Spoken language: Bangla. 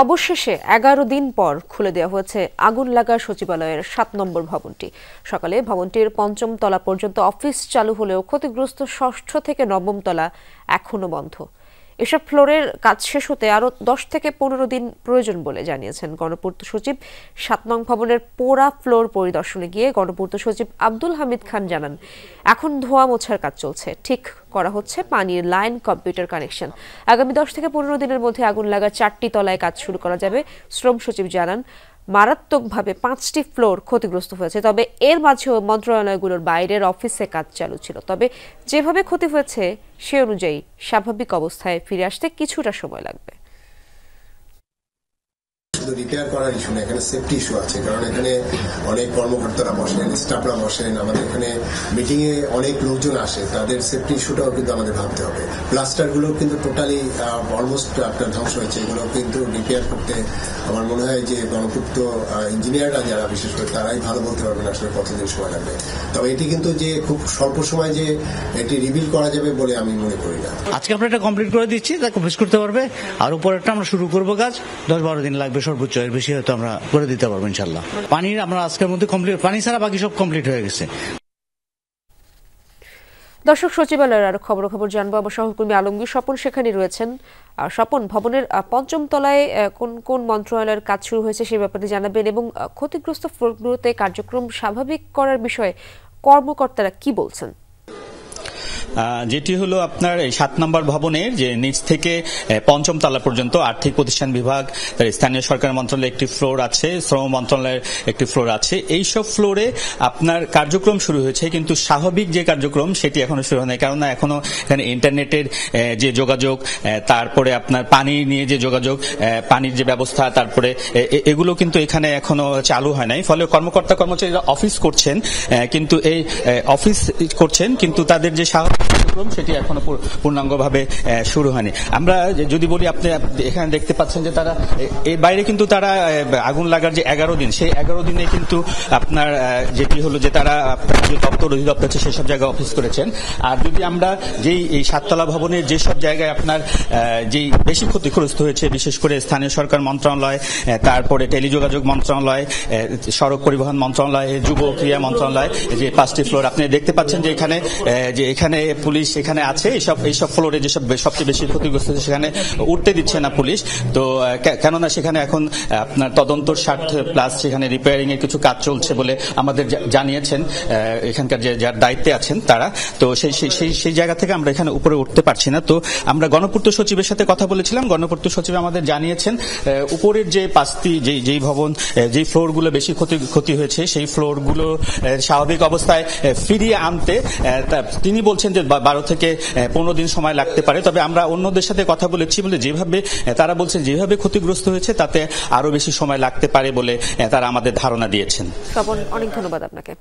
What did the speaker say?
অবশেষে 11 দিন পর খুলে দেওয়া হয়েছে আগুন লাগা সচিবালয়ের 7 নম্বর ভবনটি। সকালে ভবনটির 5ম তলা পর্যন্ত অফিস চালু হলেও ক্ষতিগ্রস্ত 6ষ্ঠ থেকে 9ম তলা এখনো বন্ধ। এসব ফ্লোরের কাজ শেষ হতে আরও 10 থেকে 15 দিন প্রয়োজন বলে জানিয়েছেন গণপূর্ত সচিব। 7 নং ভবনের পোড়া ফ্লোর পরিদর্শনে গিয়ে গণপূর্ত সচিব আব্দুল হামিদ খান জানান, এখন ধোয়া মোছার কাজ চলছে, ঠিক করা হচ্ছে পানির লাইন, কম্পিউটার কানেকশন। আগামী 10 থেকে 15 দিনের মধ্যে আগুন লাগা 4টি তলায় কাজ শুরু করা যাবে। শ্রম সচিব জানান, মারাত্মকভাবে 5টি ফ্লোর ক্ষতিগ্রস্ত হয়েছে, তবে এর মাঝেও মন্ত্রণালয়গুলোর বাইরের অফিসে কাজ চালু ছিল। তবে যেভাবে ক্ষতি হয়েছে সে অনুযায়ী স্বাভাবিক অবস্থায় ফিরে আসতে কিছুটা সময় লাগবে। শুধু রিপেয়ার করার ইস্যু না, এখানে সেফটি ইস্যু আছে, কারণ এখানে অনেক কর্মকর্তারা বসেন, স্টাফরা বসেন, আমাদের এখানে মিটিং এ অনেক লোকজন আসে, তাদের সেফটি ইস্যুটাও কিন্তু আমাদের ভাবতে হবে। প্লাস্টার গুলো কিন্তু টোটালি অলমোস্ট আপনার ধ্বংস হয়েছে, এগুলো কিন্তু রিপেয়ার করতে আমার মনে হয় যে গণপূর্ত ইঞ্জিনিয়াররা যারা বিশেষ করে তারাই ভালো বলতে পারবেন আসলে কতদিন সময় লাগবে। তবে এটি কিন্তু যে খুব স্বল্প সময় যে এটি রিবিল করা যাবে বলে আমি মনে করি না। আজকে আমরা এটা কমপ্লিট করে দিচ্ছি, তা অফিস করতে পারবে, আর উপরেরটা আমরা শুরু করবো কাজ 10-12 দিন লাগবে সর্বোচ্চ, এর বেশি হয়তো আমরা করে দিতে পারবো ইনশাল্লাহ। পানির আমরা আজকের মধ্যে কমপ্লিট, পানি ছাড়া বাকি সব কমপ্লিট হয়ে গেছে। দর্শক, সচিবালয়ের আরো খবর জানবো আমার সহকর্মী আলমগীর স্বপন সেখানে রয়েছেন। স্বপন, ভবনের 5ম তলায় কোন কোন মন্ত্রণালয়ের কাজ শুরু হয়েছে সেই ব্যাপারে জানাবেন, এবং ক্ষতিগ্রস্ত ফ্লোরগুলোতে কার্যক্রম স্বাভাবিক করার বিষয়ে কর্মকর্তারা কি বলছেন? যেটি হলো আপনার 7 নম্বর ভবনের যে নিচ থেকে 5ম তলা পর্যন্ত আর্থিক প্রতিষ্ঠান বিভাগ, স্থানীয় সরকার মন্ত্রণালয়ের একটি ফ্লোর আছে, শ্রম মন্ত্রণালয়ের একটি ফ্লোর আছে। এই সব ফ্লোরে আপনার কার্যক্রম শুরু হয়েছে, কিন্তু স্বাভাবিক যে কার্যক্রম সেটি এখনো শুরু হয়নি, কারণ এখনো এখানে ইন্টারনেটের যে যোগাযোগ, তারপরে আপনার পানি নিয়ে যে যোগাযোগ, পানির যে ব্যবস্থা, তারপরে এগুলো কিন্তু এখানে এখনো চালু হয় নাই। ফলে কর্মকর্তা কর্মচারীরা অফিস করছেন, কিন্তু এই অফিস করছেন কিন্তু তাদের যে কার্যক্রম সেটি এখনো পূর্ণাঙ্গভাবে শুরু হয়নি। আমরা যদি বলি, আপনি এখানে দেখতে পাচ্ছেন যে তারা এর বাইরে কিন্তু তারা আগুন লাগার যে 11 দিন, সেই 11 দিনে কিন্তু আপনার যেটি হলো যে তারা যে দপ্তর অধিদপ্তর আছে সেসব জায়গায় অফিস করেছেন। আর যদি আমরা যেই এই 7 তলা ভবনের যেসব জায়গায় আপনার যেই বেশি ক্ষতিগ্রস্ত হয়েছে, বিশেষ করে স্থানীয় সরকার মন্ত্রণালয়, তারপরে টেলিযোগাযোগ মন্ত্রণালয়, সড়ক পরিবহন মন্ত্রণালয়, যুব ক্রীড়া মন্ত্রণালয়, যে 5টি ফ্লোর আপনি দেখতে পাচ্ছেন যে এখানে পুলিশ এখানে আছে। এইসব ফ্লোরে যেসব সবচেয়ে বেশি ক্ষতিগ্রস্ত সেখানে উঠতে দিচ্ছে না পুলিশ, তো কেননা সেখানে এখন আপনার তদন্তর স্বার্থে প্লাস সেখানে রিপেয়ারিং এর কিছু কাজ চলছে বলে আমাদের জানিয়েছেন এখানকার যার দায়িত্বে আছেন তারা। তো সেই জায়গা থেকে আমরা এখানে উপরে উঠতে পারছি না। তো আমরা গণপূর্ত সচিবের সাথে কথা বলেছিলাম, গণপূর্ত সচিব আমাদের জানিয়েছেন উপরের যে 5টি যেই ভবন, যেই ফ্লোরগুলো বেশি ক্ষতি হয়েছে সেই ফ্লোরগুলো স্বাভাবিক অবস্থায় ফিরিয়ে আনতে তিনি বলছেন যে 12 থেকে 15 দিন সময় লাগতে পারে। তবে আমরা অন্যদের সাথে কথা বলেছি বলে যেভাবে তারা বলছেন যেভাবে ক্ষতিগ্রস্ত হয়েছে তাতে আরো বেশি সময় লাগতে পারে বলে তারা আমাদের ধারণা দিয়েছেন। অনেক ধন্যবাদ আপনাকে।